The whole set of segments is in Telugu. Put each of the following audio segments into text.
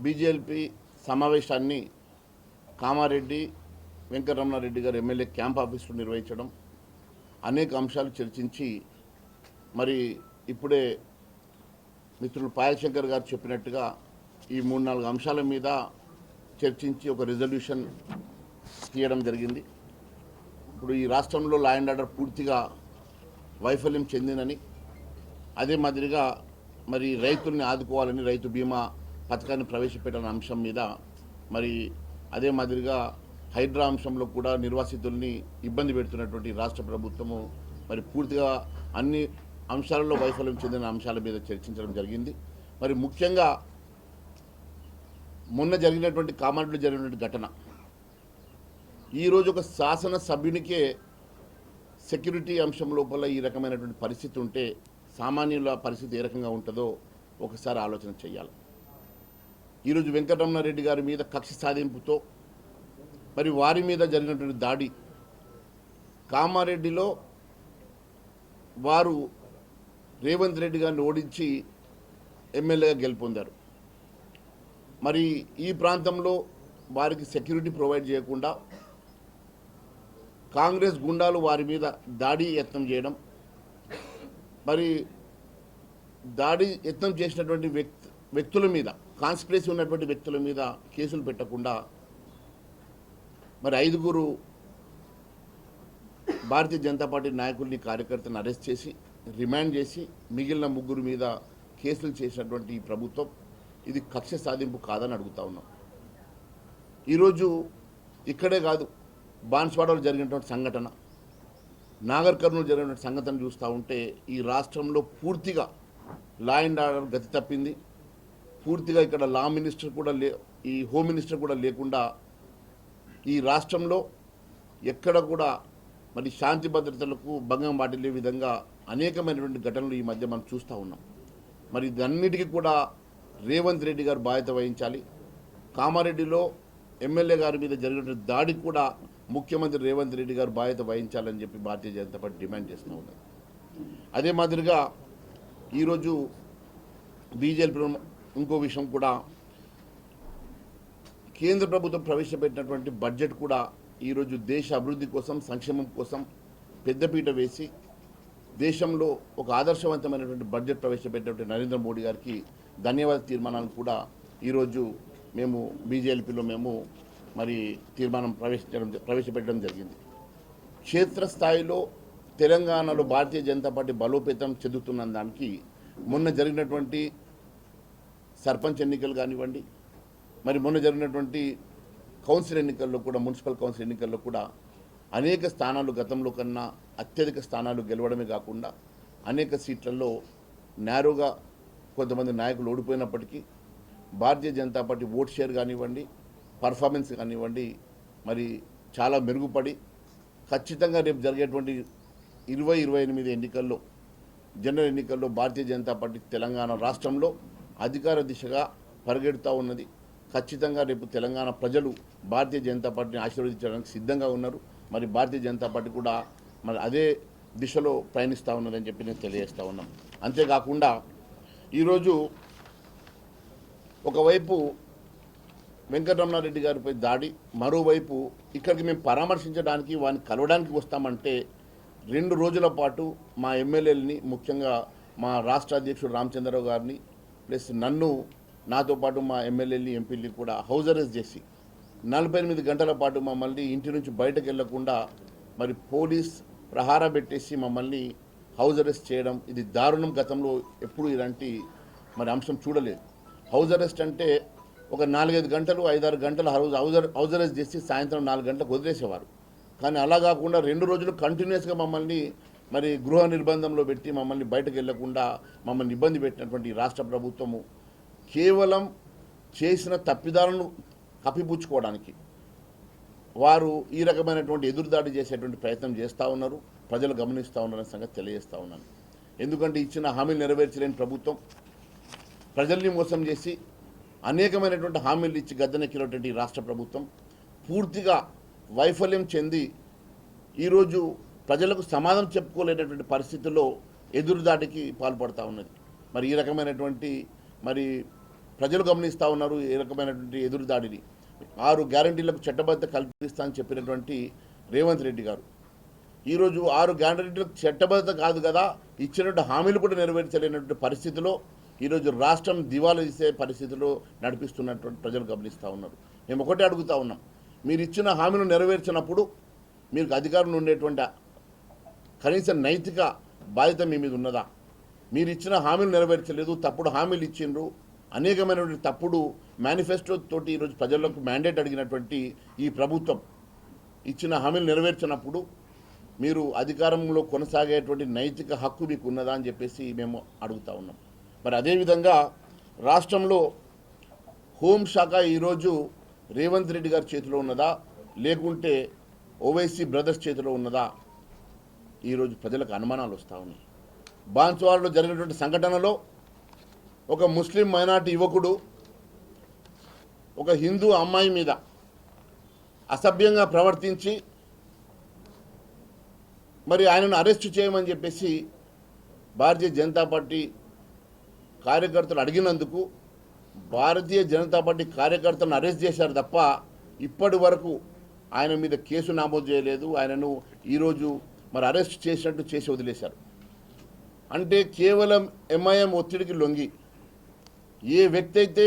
బీజేపీ సమావేశాన్ని కామారెడ్డి వెంకటరమణారెడ్డి గారు ఎమ్మెల్యే క్యాంప్ ఆఫీసులో నిర్వహించడం, అనేక అంశాలు చర్చించి మరి ఇప్పుడే మిత్రులు పాయశంకర్ గారు చెప్పినట్టుగా ఈ 3-4 అంశాల మీద చర్చించి ఒక రిజల్యూషన్ తీయడం జరిగింది. ఇప్పుడు ఈ రాష్ట్రంలో లా అండ్ ఆర్డర్ పూర్తిగా వైఫల్యం చెందినని, అదే మాదిరిగా మరి రైతుల్ని ఆదుకోవాలని రైతు బీమా పథకాన్ని ప్రవేశపెట్టిన అంశం మీద, మరి అదే మాదిరిగా హైడ్రా అంశంలో కూడా నిర్వాసితుల్ని ఇబ్బంది పెడుతున్నటువంటి రాష్ట్ర ప్రభుత్వము మరి పూర్తిగా అన్ని అంశాలలో వైఫల్యం చెందిన అంశాల మీద చర్చించడం జరిగింది. మరి ముఖ్యంగా మొన్న జరిగినటువంటి కామారెడ్డిలో జరిగినటువంటి ఘటన, ఈరోజు ఒక శాసన సభ్యునికే సెక్యూరిటీ అంశం లోపల ఈ రకమైనటువంటి పరిస్థితి ఉంటే సామాన్యుల పరిస్థితి ఏ రకంగా ఉంటుందో ఒకసారి ఆలోచన చేయాలి. ఈరోజు వెంకటరమణారెడ్డి గారి మీద కక్ష సాధింపుతో మరి వారి మీద జరిగినటువంటి దాడి, కామారెడ్డిలో వారు రేవంత్ రెడ్డి గారిని ఓడించి ఎమ్మెల్యేగా గెలుపొందారు. మరి ఈ ప్రాంతంలో వారికి సెక్యూరిటీ ప్రొవైడ్ చేయకుండా కాంగ్రెస్ గుండాలు వారి మీద దాడి యత్నం చేయడం, మరి దాడి యత్నం చేసినటువంటి వ్యక్తుల మీద, కాన్స్పిరసీ ఉన్నటువంటి వ్యక్తుల మీద కేసులు పెట్టకుండా మరి 5 భారతీయ జనతా పార్టీ నాయకుల్ని, కార్యకర్తలను అరెస్ట్ చేసి రిమాండ్ చేసి మిగిలిన 3 మీద కేసులు చేసినటువంటి ఈ ప్రభుత్వం ఇది కక్ష సాధింపు కాదని అడుగుతా ఉన్నాం. ఈరోజు ఇక్కడే కాదు, బాన్స్వాడలో జరిగినటువంటి సంఘటన, నాగర్ కర్నూలు జరిగినటువంటి సంఘటన చూస్తూ ఉంటే ఈ రాష్ట్రంలో పూర్తిగా లా అండ్ ఆర్డర్ గతి తప్పింది. పూర్తిగా ఇక్కడ లా మినిస్టర్ కూడా ఈ హోమ్ మినిస్టర్ కూడా లేకుండా ఈ రాష్ట్రంలో ఎక్కడ కూడా మరి శాంతి భద్రతలకు భంగం వాటిల్లే విధంగా అనేకమైనటువంటి ఘటనలు ఈ మధ్య మనం చూస్తూ ఉన్నాం. మరి ఇదన్నిటికీ కూడా రేవంత్ రెడ్డి గారు బాధ్యత వహించాలి. కామారెడ్డిలో ఎమ్మెల్యే గారి మీద జరిగినటువంటి దాడికి కూడా ముఖ్యమంత్రి రేవంత్ రెడ్డి గారు బాధ్యత వహించాలని చెప్పి భారతీయ జనతా పార్టీ డిమాండ్ చేస్తూ ఉన్నారు. అదే మాదిరిగా ఈరోజు బీజేపీ ఇంకో విషయం కూడా, కేంద్ర ప్రభుత్వం ప్రవేశపెట్టినటువంటి బడ్జెట్ కూడా ఈరోజు దేశ అభివృద్ధి కోసం, సంక్షేమం కోసం పెద్దపీట వేసి దేశంలో ఒక ఆదర్శవంతమైనటువంటి బడ్జెట్ ప్రవేశపెట్టినటువంటి నరేంద్ర మోడీ గారికి ధన్యవాద తీర్మానాలను కూడా ఈరోజు మేము బీజేపీలో మరి తీర్మానం ప్రవేశపెట్టడం జరిగింది. క్షేత్రస్థాయిలో తెలంగాణలో భారతీయ జనతా పార్టీ బలోపేతం చెందుతున్న దానికి మొన్న జరిగినటువంటి సర్పంచ్ ఎన్నికలు కానివ్వండి, మరి మొన్న జరిగినటువంటి కౌన్సిల్ ఎన్నికల్లో కూడా, మున్సిపల్ కౌన్సిల్ ఎన్నికల్లో కూడా అనేక స్థానాలు గతంలో కన్నా అత్యధిక స్థానాలు గెలవడమే కాకుండా అనేక సీట్లలో నేరుగా కొంతమంది నాయకులు ఓడిపోయినప్పటికీ Bharatiya Janata party vote share కానివ్వండి, పర్ఫార్మెన్స్ కానివ్వండి మరి చాలా మెరుగుపడి ఖచ్చితంగా రేపు జరిగేటువంటి 2028 ఎన్నికల్లో, జనరల్ ఎన్నికల్లో భారతీయ జనతా పార్టీ తెలంగాణ రాష్ట్రంలో అధికార దిశగా పరిగెడుతూ ఉన్నది. ఖచ్చితంగా రేపు తెలంగాణ ప్రజలు భారతీయ జనతా పార్టీని ఆశీర్వదించడానికి సిద్ధంగా ఉన్నారు. మరి భారతీయ జనతా పార్టీ కూడా మరి అదే దిశలో ప్రయాణిస్తూ ఉన్నదని చెప్పి నేను తెలియజేస్తూ ఉన్నాం. అంతేకాకుండా ఈరోజు ఒకవైపు వెంకటరమణారెడ్డి గారిపై దాడి, మరోవైపు ఇక్కడికి మేము పరామర్శించడానికి, వారిని కలవడానికి వస్తామంటే 2 రోజుల పాటు మా ఎమ్మెల్యేలని, ముఖ్యంగా మా రాష్ట్ర అధ్యక్షుడు రామచంద్రరావు గారిని ప్లస్ నన్ను, నాతో పాటు మా ఎమ్మెల్యేని, ఎంపీని కూడా హౌస్ అరెస్ట్ చేసి 48 గంటల పాటు మమ్మల్ని ఇంటి నుంచి బయటకు వెళ్లకుండా మరి పోలీస్ ప్రహార పెట్టేసి మమ్మల్ని హౌస్ అరెస్ట్ చేయడం ఇది దారుణం. గతంలో ఎప్పుడు ఇలాంటి మరి అంశం చూడలేదు. హౌస్ అరెస్ట్ అంటే ఒక 4-5 గంటలు, 5-6 గంటలు హౌస్ అరెస్ట్ చేసి సాయంత్రం 4 గంటలకు వదిలేసేవారు. కానీ అలా కాకుండా 2 రోజులు కంటిన్యూస్గా మమ్మల్ని మరి గృహ నిర్బంధంలో పెట్టి మమ్మల్ని బయటకు వెళ్లకుండా మమ్మల్ని ఇబ్బంది పెట్టినటువంటి రాష్ట్ర ప్రభుత్వము కేవలం చేసిన తప్పిదాలను కప్పిపుచ్చుకోవడానికి వారు ఈ రకమైనటువంటి ఎదురుదాడి చేసేటువంటి ప్రయత్నం చేస్తూ ఉన్నారు. ప్రజలు గమనిస్తూ ఉన్నారనే సంగతి తెలియజేస్తూ ఉన్నాను. ఎందుకంటే ఇచ్చిన హామీలు నెరవేర్చలేని ప్రభుత్వం, ప్రజల్ని మోసం చేసి అనేకమైనటువంటి హామీలు ఇచ్చి గద్దెనెక్కినటువంటి రాష్ట్ర ప్రభుత్వం పూర్తిగా వైఫల్యం చెంది ఈరోజు ప్రజలకు సమాధానం చెప్పుకోలేనటువంటి పరిస్థితుల్లో ఎదురుదాడికి పాల్పడుతూ ఉన్నది. మరి ఈ రకమైనటువంటి మరి ప్రజలు గమనిస్తూ ఉన్నారు ఏ రకమైనటువంటి ఎదురుదాడిని. 6 గ్యారంటీలకు చట్టబద్ధత కల్పిస్తా అని చెప్పినటువంటి రేవంత్ రెడ్డి గారు ఈరోజు 6 గ్యారంటీలకు చట్టబద్ధత కాదు కదా, ఇచ్చినటువంటి హామీలు కూడా నెరవేర్చలేనటువంటి పరిస్థితిలో ఈరోజు రాష్ట్రం దివాలా తీసే పరిస్థితిలో నడిపిస్తున్నటువంటి ప్రజలు గమనిస్తూ ఉన్నారు. మేము ఒకటే అడుగుతూ ఉన్నాం, మీరు ఇచ్చిన హామీలు నెరవేర్చినప్పుడు మీకు అధికారంలో ఉండేటువంటి కనీస నైతిక బాధ్యత మీ మీద ఉన్నదా? మీరు ఇచ్చిన హామీలు నెరవేర్చలేదు, తప్పుడు హామీలు ఇచ్చిండ్రు, అనేకమైనటువంటి తప్పుడు మేనిఫెస్టో తోటి ఈరోజు ప్రజలకు మ్యాండేట్ అడిగినటువంటి ఈ ప్రభుత్వం ఇచ్చిన హామీలు నెరవేర్చినప్పుడు మీరు అధికారంలో కొనసాగేటువంటి నైతిక హక్కు మీకు ఉన్నదా అని చెప్పేసి మేము అడుగుతూ ఉన్నాం. మరి అదేవిధంగా రాష్ట్రంలో హోంశాఖ ఈరోజు రేవంత్ రెడ్డి గారి చేతిలో ఉన్నదా, లేకుంటే ఓవైసీ బ్రదర్స్ చేతిలో ఉన్నదా? ఈరోజు ప్రజలకు అనుమానాలు వస్తూ ఉన్నాయి. బాన్సువాడలో జరిగినటువంటి సంఘటనలో ఒక ముస్లిం మైనార్టీ యువకుడు ఒక హిందూ అమ్మాయి మీద అసభ్యంగా ప్రవర్తించి మరి ఆయనను అరెస్ట్ చేయమని చెప్పేసి భారతీయ జనతా పార్టీ కార్యకర్తలు అడిగినందుకు భారతీయ జనతా పార్టీ కార్యకర్తలను అరెస్ట్ చేశారు తప్ప ఇప్పటి వరకు ఆయన మీద కేసు నమోదు చేయలేదు. ఆయనను ఈరోజు మరి అరెస్ట్ చేసినట్టు చేసి వదిలేశారు. అంటే కేవలం ఎంఐఎం ఒత్తిడికి లొంగి ఏ వ్యక్తి అయితే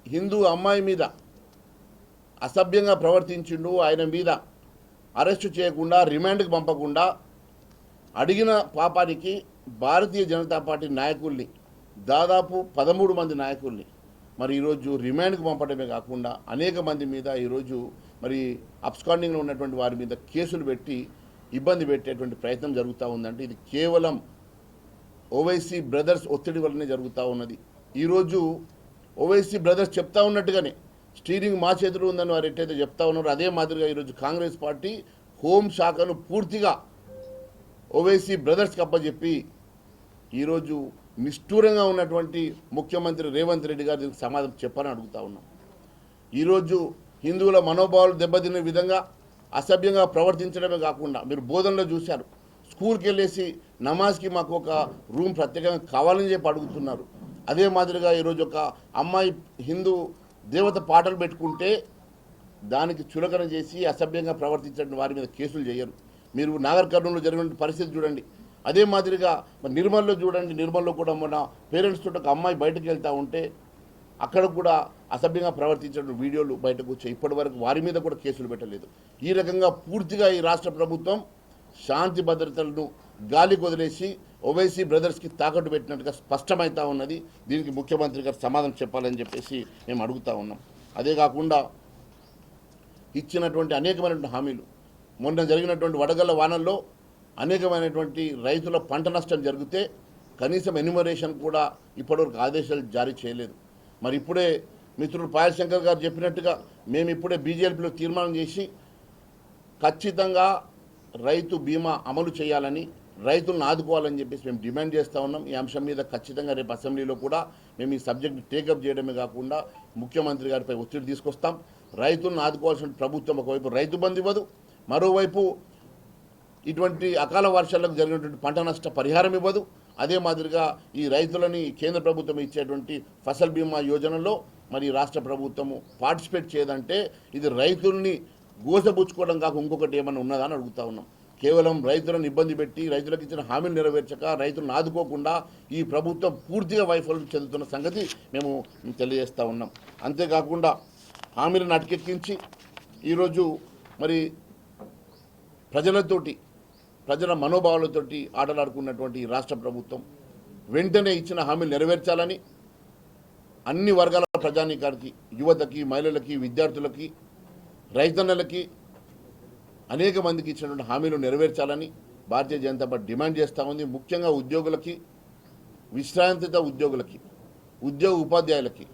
హిందూ అమ్మాయి మీద అసభ్యంగా ప్రవర్తించిండు ఆయన మీద అరెస్టు చేయకుండా రిమాండ్కి పంపకుండా అడిగిన పాపానికి భారతీయ జనతా పార్టీ నాయకుల్ని దాదాపు 13 మంది నాయకుల్ని మరి ఈరోజు రిమాండ్కి పంపడమే కాకుండా అనేక మంది మీద ఈరోజు మరి అబ్స్కాండింగ్లో ఉన్నటువంటి వారి మీద కేసులు పెట్టి ఇబ్బంది పెట్టేటువంటి ప్రయత్నం జరుగుతూ ఉందంటే ఇది కేవలం ఓవైసీ బ్రదర్స్ ఒత్తిడి వల్లనే జరుగుతూ ఉన్నది. ఈరోజు ఓవైసీ బ్రదర్స్ చెప్తా ఉన్నట్టుగానే స్టీరింగ్ మా చేతిలో ఉందని వారు ఎట్టయితే చెప్తా ఉన్నారో అదే మాదిరిగా ఈరోజు కాంగ్రెస్ పార్టీ హోంశాఖను పూర్తిగా ఓవైసీ బ్రదర్స్కి అప్పచెప్పి ఈరోజు నిష్ఠూరంగా ఉన్నటువంటి ముఖ్యమంత్రి రేవంత్ రెడ్డి గారు దీనికి సమాధానం చెప్పాలని అడుగుతా ఉన్నాం. ఈరోజు హిందువుల మనోభావాలు దెబ్బతినే విధంగా అసభ్యంగా ప్రవర్తించడమే కాకుండా మీరు బోధనలో చూశారు, స్కూల్కి వెళ్ళేసి నమాజ్కి మాకు ఒక రూమ్ ప్రత్యేకంగా కావాలని చెప్పి అడుగుతున్నారు. అదే మాదిరిగా ఈరోజు ఒక అమ్మాయి హిందూ దేవత పాటలు పెట్టుకుంటే దానికి చులకన చేసి అసభ్యంగా ప్రవర్తించడం వారి మీద కేసులు చేయరు. మీరు నాగర్ కర్నూలులో జరిగిన పరిస్థితి చూడండి. అదే మాదిరిగా నిర్మల్లో చూడండి, నిర్మల్లో కూడా మన పేరెంట్స్ తోటి ఒక అమ్మాయి బయటకు వెళ్తూ ఉంటే అక్కడ కూడా అసభ్యంగా ప్రవర్తించిన వీడియోలు బయటకు వచ్చాయి. ఇప్పటి వరకు వారి మీద కూడా కేసులు పెట్టలేదు. ఈ రకంగా పూర్తిగా ఈ రాష్ట్ర ప్రభుత్వం శాంతి భద్రతలను గాలికి వదిలేసి ఓవైసీ బ్రదర్స్కి తాకట్టు పెట్టినట్టుగా స్పష్టమవుతా ఉన్నది. దీనికి ముఖ్యమంత్రి గారు సమాధానం చెప్పాలని చెప్పేసి మేము అడుగుతూ ఉన్నాం. అదే కాకుండా ఇచ్చినటువంటి అనేకమైనటువంటి హామీలు మొన్న జరిగినటువంటి వడగళ్ల వానల్లో అనేకమైనటువంటి రైతుల పంట నష్టం జరిగితే కనీసం ఎన్యుమరేషన్ కూడా ఇప్పటివరకు ఆదేశాలు జారీ చేయలేదు. మరి ఇప్పుడే మిత్రుడు పాయల్ శంకర్ గారు చెప్పినట్టుగా మేము ఇప్పుడే బీజేపీలో తీర్మానం చేసి ఖచ్చితంగా రైతు బీమా అమలు చేయాలని, రైతులను ఆదుకోవాలని చెప్పేసి మేము డిమాండ్ చేస్తూ ఉన్నాం. ఈ అంశం మీద ఖచ్చితంగా రేపు అసెంబ్లీలో కూడా మేము ఈ సబ్జెక్ట్ని టేకప్ చేయడమే కాకుండా ముఖ్యమంత్రి గారిపై ఒత్తిడి తీసుకొస్తాం. రైతులను ఆదుకోవాల్సిన ప్రభుత్వం ఒకవైపు రైతు బంధు ఇవ్వదు, మరోవైపు ఇటువంటి అకాల వర్షాలకు జరిగినటువంటి పంట నష్ట పరిహారం ఇవ్వదు. అదే మాదిరిగా ఈ రైతులని కేంద్ర ప్రభుత్వం ఇచ్చేటువంటి ఫసల్ బీమా యోజనలో మరి రాష్ట్ర ప్రభుత్వము పార్టిసిపేట్ చేయదంటే ఇది రైతుల్ని గోసబుచ్చుకోవడం కాక ఇంకొకటి ఏమైనా ఉన్నదా అని అడుగుతా ఉన్నాం. కేవలం రైతులను ఇబ్బంది పెట్టి రైతులకు ఇచ్చిన హామీలు నెరవేర్చక రైతులను ఆదుకోకుండా ఈ ప్రభుత్వం పూర్తిగా వైఫల్యం చెందుతున్న సంగతి మేము తెలియజేస్తూ ఉన్నాం. అంతేకాకుండా హామీలను అటకెక్కించి ఈరోజు మరి ప్రజల మనోభావాలతోటి ఆటలాడుకున్నటువంటి రాష్ట్ర ప్రభుత్వం వెంటనే ఇచ్చిన హామీలు నెరవేర్చాలని అన్ని వర్గాల ప్రజానీకానికి, యువతకి, మహిళలకి, విద్యార్థులకి, రైతన్నలకి అనేక మందికి ఇచ్చినటువంటి హామీలు నెరవేర్చాలని భారతీయ జనతా పార్టీ డిమాండ్ చేస్తూ ఉంది. ముఖ్యంగా ఉద్యోగులకి, విశ్రాంతిత ఉద్యోగులకి, ఉద్యోగ ఉపాధ్యాయులకి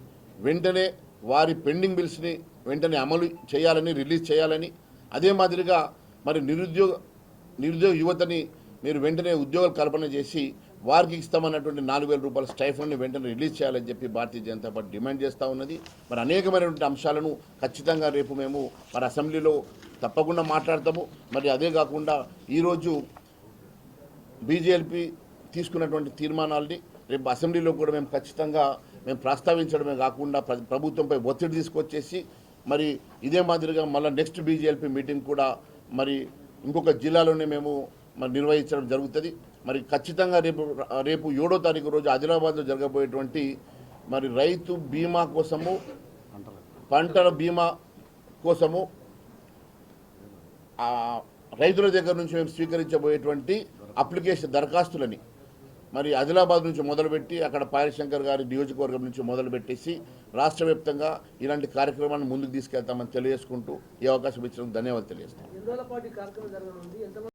వెంటనే వారి పెండింగ్ బిల్స్ని వెంటనే అమలు చేయాలని, రిలీజ్ చేయాలని, అదే మాదిరిగా మరి నిరుద్యోగ యువతని మీరు వెంటనే ఉద్యోగాలు కల్పన చేసి వారికి ఇస్తామన్నటువంటి 4,000 రూపాయల స్టైఫండ్ని వెంటనే రిలీజ్ చేయాలని చెప్పి భారతీయ జనతా పార్టీ డిమాండ్ చేస్తూ ఉన్నది. మరి అనేకమైనటువంటి అంశాలను ఖచ్చితంగా రేపు మేము మరి అసెంబ్లీలో తప్పకుండా మాట్లాడతాము. మరి అదే కాకుండా ఈరోజు బీజేపీ తీసుకున్నటువంటి తీర్మానాల్ని రేపు అసెంబ్లీలో కూడా మేము ఖచ్చితంగా మేము ప్రస్తావించడమే కాకుండా ప్రభుత్వంపై ఒత్తిడి తీసుకొచ్చేసి మరి ఇదే మాదిరిగా మళ్ళీ నెక్స్ట్ బీజేపీ మీటింగ్ కూడా మరి ఇంకొక జిల్లాలోనే మేము మరి నిర్వహించడం జరుగుతుంది. మరి ఖచ్చితంగా రేపు 7వ తారీఖు రోజు ఆదిలాబాద్లో జరగబోయేటువంటి మరి రైతు బీమా కోసము, పంటల బీమా కోసము రైతుల దగ్గర నుంచి మేము స్వీకరించబోయేటువంటి అప్లికేషన్ దరఖాస్తులని మరి ఆదిలాబాద్ నుంచి మొదలుపెట్టి అక్కడ పాయలశంకర్ గారి నియోజకవర్గం నుంచి మొదలుపెట్టేసి రాష్ట్ర వ్యాప్తంగా ఇలాంటి కార్యక్రమాన్ని ముందుకు తీసుకెళ్తామని తెలియజేసుకుంటూ ఈ అవకాశం ఇచ్చినందుకు ధన్యవాదాలు తెలియజేస్తాం.